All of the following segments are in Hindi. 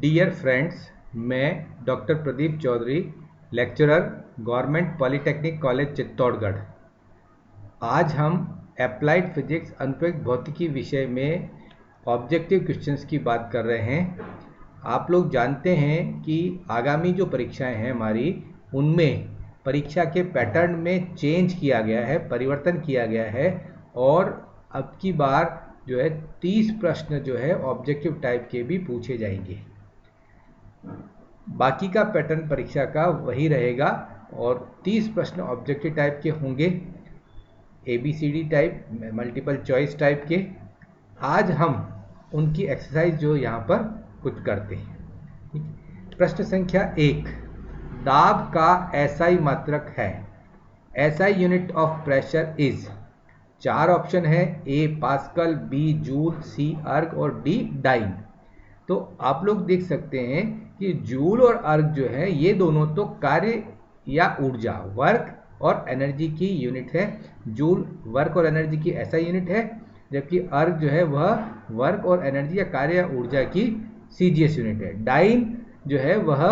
डियर फ्रेंड्स, मैं doctor Pradeep Chaudhary, lecturer, government polytechnic college Chittorgarh. आज हम अप्लाइड फिजिक्स अनुप्रयुक्त भौतिकी विषय में ऑब्जेक्टिव क्वेश्चंस की बात कर रहे हैं। आप लोग जानते हैं कि आगामी जो परीक्षाएं हैं हमारी, उनमें परीक्षा के पैटर्न में चेंज किया गया है, परिवर्तन किया गया है और अब की बार जो है 30 प्रश्न जो है ऑब्जेक्टिव टाइप के भी पूछे जाएंगे। बाकी का पैटर्न परीक्षा का वही रहेगा और 30 प्रश्न ऑब्जेक्टिव टाइप के होंगे, ABCD type, multiple choice type के। आज हम उनकी एक्सरसाइज जो यहाँ पर कुछ करते हैं। प्रश्न संख्या 1, दाब का SI मात्रक है। SI unit of pressure is. 4 option है, A pascal, B joule, C अर्ग और D डाइन। तो आप लोग देख सकते हैं कि जूल और अर्ग जो है ये दोनों तो कार्य या ऊर्जा, वर्क और एनर्जी की यूनिट है। जूल वर्क और एनर्जी की SI यूनिट है, जबकि अर्ग जो है वह वर्क और एनर्जी या कार्य या ऊर्जा की CGS यूनिट है। डाइन जो है वह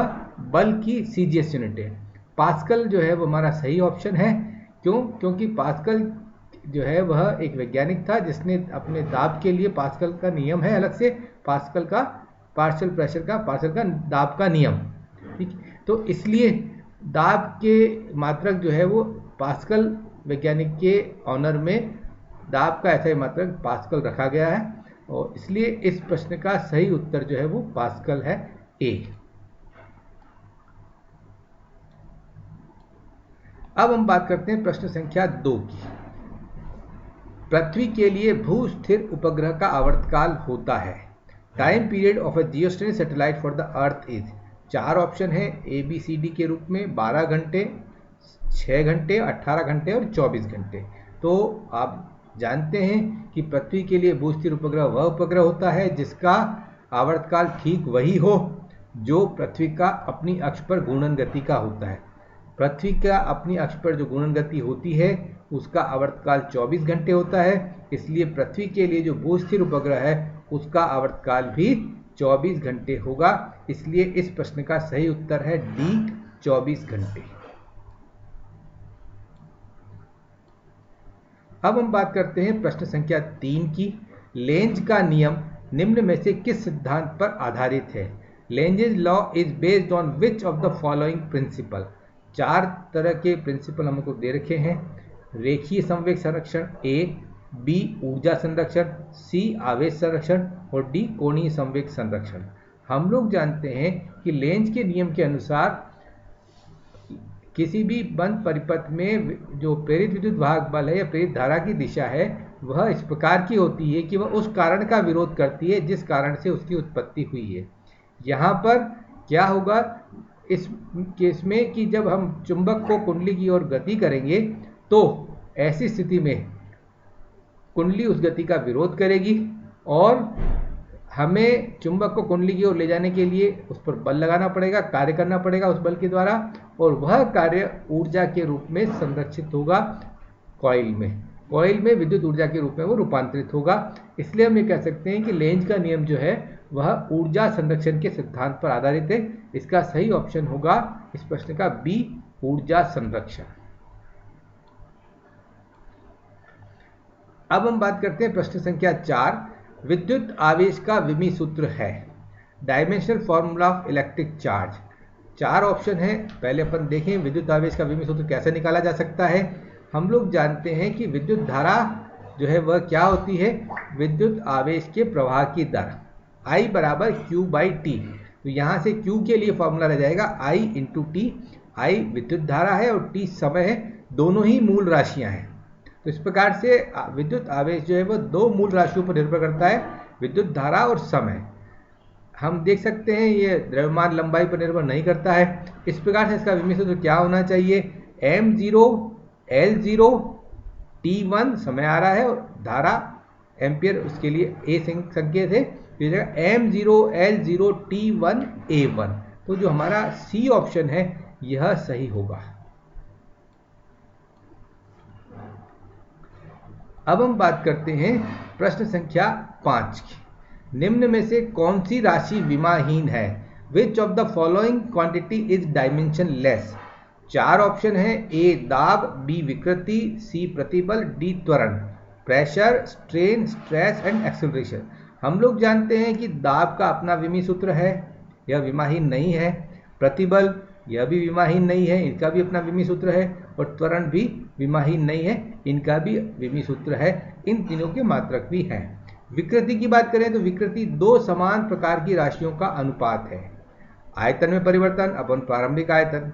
बल की CGS यूनिट है। पास्कल जो है वो हमारा सही ऑप्शन है। क्यों? क्योंकि पास्कल जो है वह एक वैज्ञानिक था जिसने अपने दाब के लिए, पास्कल का नियम है अलग से, पास्कल का पार्शियल प्रेशर का, पास्कल का दाब का नियम, ठीक। तो इसलिए दाब के मात्रक जो है वो पास्कल वैज्ञानिक के ऑनर में दाब का SI मात्रक पास्कल रखा गया है और इसलिए इस प्रश्न का सही उत्तर जो है वो पास्कल है, A। अब हम बात करते हैं प्रश्न संख्या 2 की। पृथ्वी के लिए भू स्थिर उपग्रह का आवर्तकाल होता है। Time period of a geostationary satellite for the earth is. 4 option है ABCD के रूप में, 12 घंटे, 6 घंटे, 18 घंटे और 24 घंटे। तो आप जानते हैं कि पृथ्वी के लिए भू स्थिर उपग्रह वह उपग्रह होता है जिसका आवर्तकाल ठीक वही हो जो पृथ्वी का अपनी अक्ष पर घूर्णन गति का होता है। पृथ्वी का अपनी अक्ष पर जो घूर्णन गति होती है उसका आवर्तकाल 24 घंटे होता है, इसलिए पृथ्वी के लिए जो भू स्थिर उपग्रह है उसका आवर्तकाल भी 24 घंटे होगा। इसलिए इस प्रश्न का सही उत्तर है D, 24 घंटे। अब हम बात करते हैं प्रश्न संख्या 3 की। लेंज का नियम निम्न में से किस सिद्धांत पर आधारित है? Lenz's law is based on which of the following principle. 4 तरह के प्रिंसिपल हमको दे रखे हैं। रेखीय संवेग संरक्षण A, B ऊर्जा संरक्षण, C आवेश संरक्षण और D कोणीय संवेग संरक्षण। हम लोग जानते हैं कि लेंज के नियम के अनुसार किसी भी बंद परिपथ में जो प्रेरित विद्युत वाहक बल है या प्रेरित धारा की दिशा है वह इस प्रकार की होती है कि वह उस कारण का विरोध करती है जिस कारण से उसकी उत्पत्ति हुई है। यहाँ पर क्या होगा इस केस में कि जब हम चुंबक को कुंडली की ओर गति करेंगे तो ऐसी स्थिति में कुंडली उस गति का विरोध करेगी और हमें चुंबक को कुंडली की ओर ले जाने के लिए उस पर बल लगाना पड़ेगा, कार्य करना पड़ेगा उस बल के द्वारा, और वह कार्य ऊर्जा के रूप में संरक्षित होगा कॉइल में। कॉइल में विद्युत ऊर्जा के रूप में वो रूपांतरित होगा। इसलिए हम ये कह सकते हैं कि लेंज का नियम जो है वह ऊर्जा संरक्षण के सिद्धांत पर आधारित है। इसका सही ऑप्शन होगा इस प्रश्न का B, ऊर्जा संरक्षण। अब हम बात करते हैं प्रश्न संख्या 4। विद्युत आवेश का विमी सूत्र है। Dimensional formula of electric charge. 4 option है। पहले अपन देखें विद्युत आवेश का विमी सूत्र कैसे निकाला जा सकता है। हम लोग जानते हैं कि विद्युत धारा जो है वह क्या होती है, विद्युत आवेश के प्रवाह की दर I बराबर Q/T। तो यहाँ से Q के लिए फॉर्मूला रह जाएगा I × T। I विद्युत धारा है और T समय है, दोनों ही मूल राशियाँ हैं। तो इस प्रकार से विद्युत आवेश जो है वह 2 मूल राशियों पर निर्भर करता है, विद्युत धारा और समय। हम देख सकते हैं ये द्रव्यमान लंबाई पर निर्भर नहीं करता है। इस प्रकार से इसका विमी सूत्र क्या होना चाहिए, M0 L0 T1 समय आ रहा है और धारा एम्पियर उसके लिए A संकेत है, M0 L0 T1 A1। तो जो हमारा C ऑप्शन है यह सही होगा। अब हम बात करते हैं प्रश्न संख्या 5 की। निम्न में से कौन सी राशि विमाहीन है? विच of the following quantity is dimension less? 4 option है। ए दाब, बी विकृति, सी प्रतिबल, डी त्वरण। Pressure, strain, stress and acceleration. हम लोग जानते हैं कि दाब का अपना विमी सूत्र है, यह विमाहीन नहीं है। प्रतिबल, यह भी विमाहीन नहीं है, इनका भी अपना विमी सूत्र है। और त्वरण भी विमाहीन नहीं है, इनका भी विमी सूत्र है। इन तीनों के मात्रक भी हैं। विकृति की बात करें तो विकृति 2 समान प्रकार की राशियों का अनुपात है। आयतन में परिवर्तन अपन प्रारंभिक आयतन,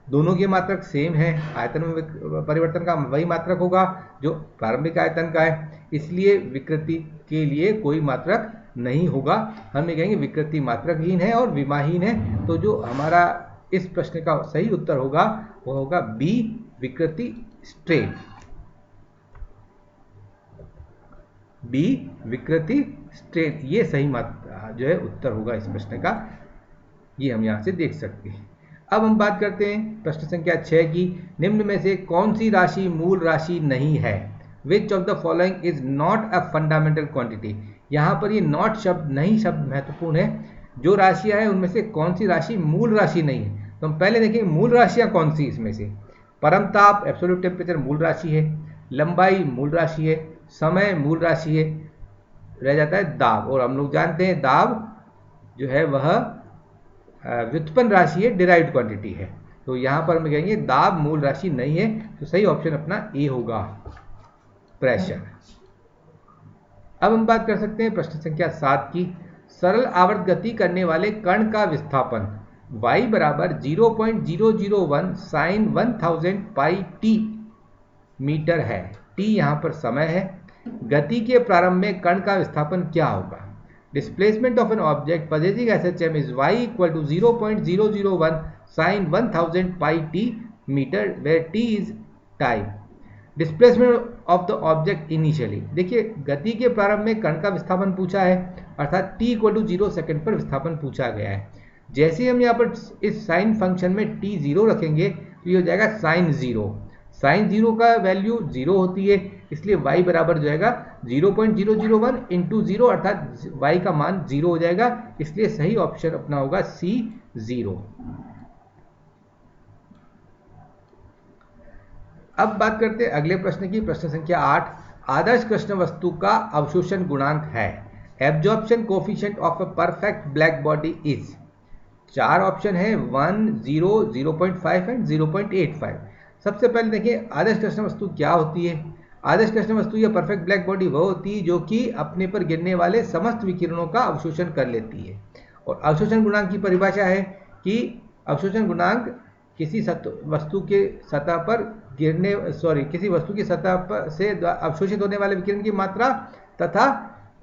दोनों के मात्रक सेम है। आयतन में परिवर्तन का वही मात्रक होगा जो प्रारंभिक आयतन का है, इसलिए विकृति के लिए कोई मात्रक नहीं होगा। हम ये कहेंगे विकृति मात्रकहीन है और विमाहीन है। तो जो हमारा इस प्रश्न का सही उत्तर होगा वो होगा बी विकृति स्ट्रेन। बी विकृति स्ट्रेन, ये सही जो है उत्तर होगा इस प्रश्न का। ये हम यहां से देख सकते हैं। अब हम बात करते हैं प्रश्न संख्या 6 की। निम्न में से कौन सी राशि मूल राशि नहीं है? विच of the following is not a fundamental quantity? यहाँ पर ये नॉट शब्द, नहीं शब्द महत्वपूर्ण है। जो राशियां हैं उनमें से कौन सी राशि मूल राशि नहीं है? तो हम पहले देखेंगे मूल राशियां कौन सी इसमें से। परम ताप एब्सोल्यूट टेम्परेचर मूल राशि है, लंबाई मूल राशि है, समय मूल राशि है, रह जाता है दाब। और हम लोग जानते हैं दाब जो है वह व्युत्पन्न राशि है, डिराइव्ड क्वांटिटी है। तो यहां पर हम कहेंगे दाब मूल राशि नहीं है, तो सही ऑप्शन अपना ए होगा, प्रेशर। अब हम बात कर सकते हैं प्रश्न संख्या 7 की। सरल आवर्त गति करने वाले कण का विस्थापन y बराबर 0.001 साइन 1000 पाई टी मीटर है। टी यहाँ पर समय है। गति के प्रारंभ में कण का विस्थापन क्या होगा? Displacement of an object possessing SHM is y equal to 0.001 sin 1000 pi t meter where t is time. Displacement of the object initially. देखिए गति के प्रारंभ में कण का विस्थापन पूछा है, अर्थात t इक्वल टू 0 सेकेंड पर विस्थापन पूछा गया है। जैसे ही हम यहाँ पर इस साइन फंक्शन में t 0 रखेंगे तो ये हो जाएगा साइन 0। साइन 0 का वैल्यू 0 होती है, इसलिए y बराबर जो है 0.001 इंटू 0, अर्थात y का मान 0 हो जाएगा। इसलिए सही ऑप्शन अपना होगा C 0। अब बात करते हैं अगले प्रश्न की, प्रश्न संख्या 8। आदर्श कृष्ण वस्तु का अवशोषण गुणांक है। Absorption coefficient of a perfect black body is. 4 option है, 1, 0, 0.5 एंड 0.85। सबसे पहले देखिए आदर्श कृष्ण वस्तु क्या होती है। आदर्श कृष्ण वस्तु या परफेक्ट ब्लैक बॉडी वह होती है जो कि अपने पर गिरने वाले समस्त विकिरणों का अवशोषण कर लेती है। और अवशोषण गुणांक की परिभाषा है कि अवशोषण गुणांक किसी वस्तु के सतह पर किसी वस्तु की सतह पर से अवशोषित होने वाले विकिरण की मात्रा तथा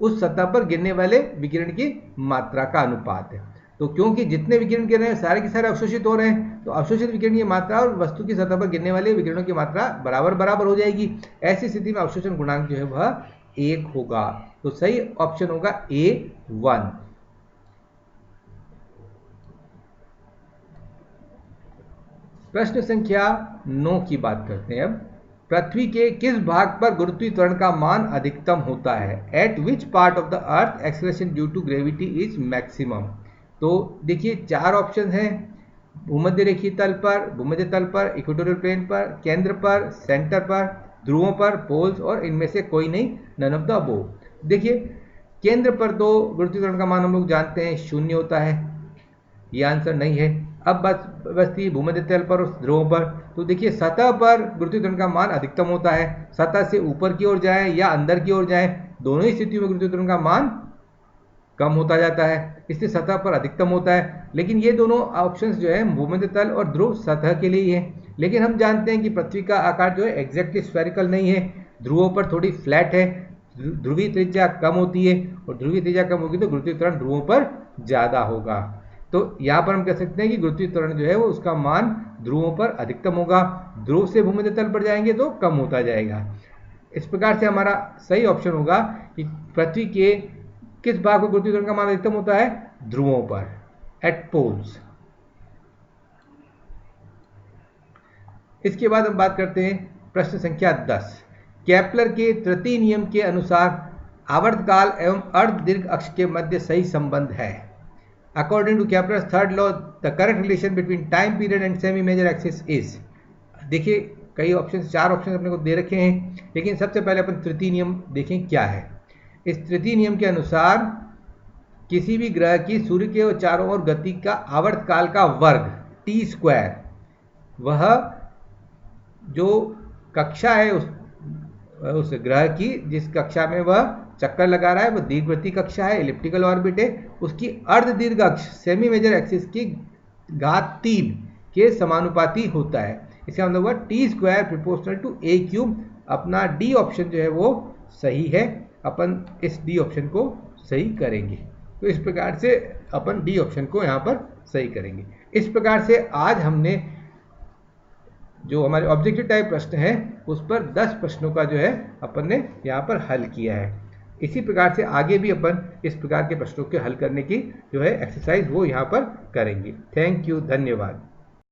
उस सतह पर गिरने वाले विकिरण की मात्रा का अनुपात है। तो क्योंकि जितने विकिरण गिर रहे हैं सारे के सारे अवशोषित हो रहे हैं, तो अवशोषित विकिरण की मात्रा और वस्तु की सतह पर गिरने वाले विकिरणों की मात्रा बराबर हो जाएगी। ऐसी स्थिति में अवशोषण गुणांक जो है वह 1 होगा। तो सही ऑप्शन होगा A1। प्रश्न संख्या 9 की बात करते हैं अब। पृथ्वी के किस भाग पर गुरुत्वीय त्वरण का मान अधिकतम होता है? At which part of the earth acceleration due to gravity is maximum. तो देखिए 4 ऑप्शन हैं, भूमध्य रेखीय तल पर, भूमध्य तल पर, इक्वेटोरियल प्लेन पर, केंद्र पर, सेंटर पर, ध्रुवों पर, पोल्स, और इनमें से कोई नहीं, नन ऑफ द अबोव। देखिए केंद्र पर तो गुरुत्वीय त्वरण का मान हम लोग जानते हैं 0 होता है, ये आंसर नहीं है। अब बचती भूमध्य तल पर और ध्रुवों पर। तो देखिए सतह पर गुरुत्वीय त्वरण का मान अधिकतम होता है। सतह से ऊपर की ओर जाए या अंदर की ओर जाए, दोनों ही स्थितियों में गुरुत्वीय त्वरण का मान कम होता जाता है, इसलिए सतह पर अधिकतम होता है। लेकिन ये दोनों ऑप्शंस जो है भूमध्य तल और ध्रुव सतह के लिए ही है। लेकिन हम जानते हैं कि पृथ्वी का आकार जो है एग्जैक्टली स्फेरिकल नहीं है, ध्रुवों पर थोड़ी फ्लैट है, ध्रुवीय त्रिज्या कम होती है, और ध्रुवीय त्रिज्या कम होगी तो गुरुत्वीय त्वरण ध्रुवों पर ज्यादा होगा। तो यहाँ पर हम कह सकते हैं कि गुरुत्वीय त्वरण जो है वो उसका मान ध्रुवों पर अधिकतम होगा, ध्रुव से भूमध्य तल पर जाएंगे तो कम होता जाएगा। इस प्रकार से हमारा सही ऑप्शन होगा कि पृथ्वी के किस भाग पर गुरुत्वीय त्वरण का मान अधिकतम होता है? ध्रुवों पर, एट पोल्स। इसके बाद हम बात करते हैं प्रश्न संख्या 10। केपलर के तृतीय नियम के अनुसार आवर्तकाल एवं अर्ध दीर्घ अक्ष के मध्य सही संबंध है। According to Kepler's third law the correct relation between time period and semi major axis is. देखिए कई ऑप्शन, 4 ऑप्शन अपने को दे रखे हैं, लेकिन सबसे पहले अपन तृतीय नियम देखें क्या है। इस तृतीय नियम के अनुसार किसी भी ग्रह की सूर्य के चारों ओर गति का आवर्तकाल का वर्ग t², वह जो कक्षा है उस ग्रह की जिस कक्षा में वह चक्कर लगा रहा है, वह दीर्घवृत्तीय कक्षा है, इलिप्टिकल ऑर्बिट है, उसकी अर्ध दीर्घ अक्ष सेमी मेजर एक्सिस की घात 3 के समानुपाती होता है। इसका मतलब हुआ t² प्रोपोर्शनल टू a³। अपना डी ऑप्शन जो है वो सही है, अपन इस डी ऑप्शन को सही करेंगे। तो इस प्रकार से अपन डी ऑप्शन को यहाँ पर सही करेंगे। इस प्रकार से आज हमने जो हमारे ऑब्जेक्टिव टाइप प्रश्न है उस पर 10 प्रश्नों का जो है अपन ने यहाँ पर हल किया है। इसी प्रकार से आगे भी अपन इस प्रकार के प्रश्नों के हल करने की जो है एक्सरसाइज वो यहाँ पर करेंगे। थैंक यू, धन्यवाद।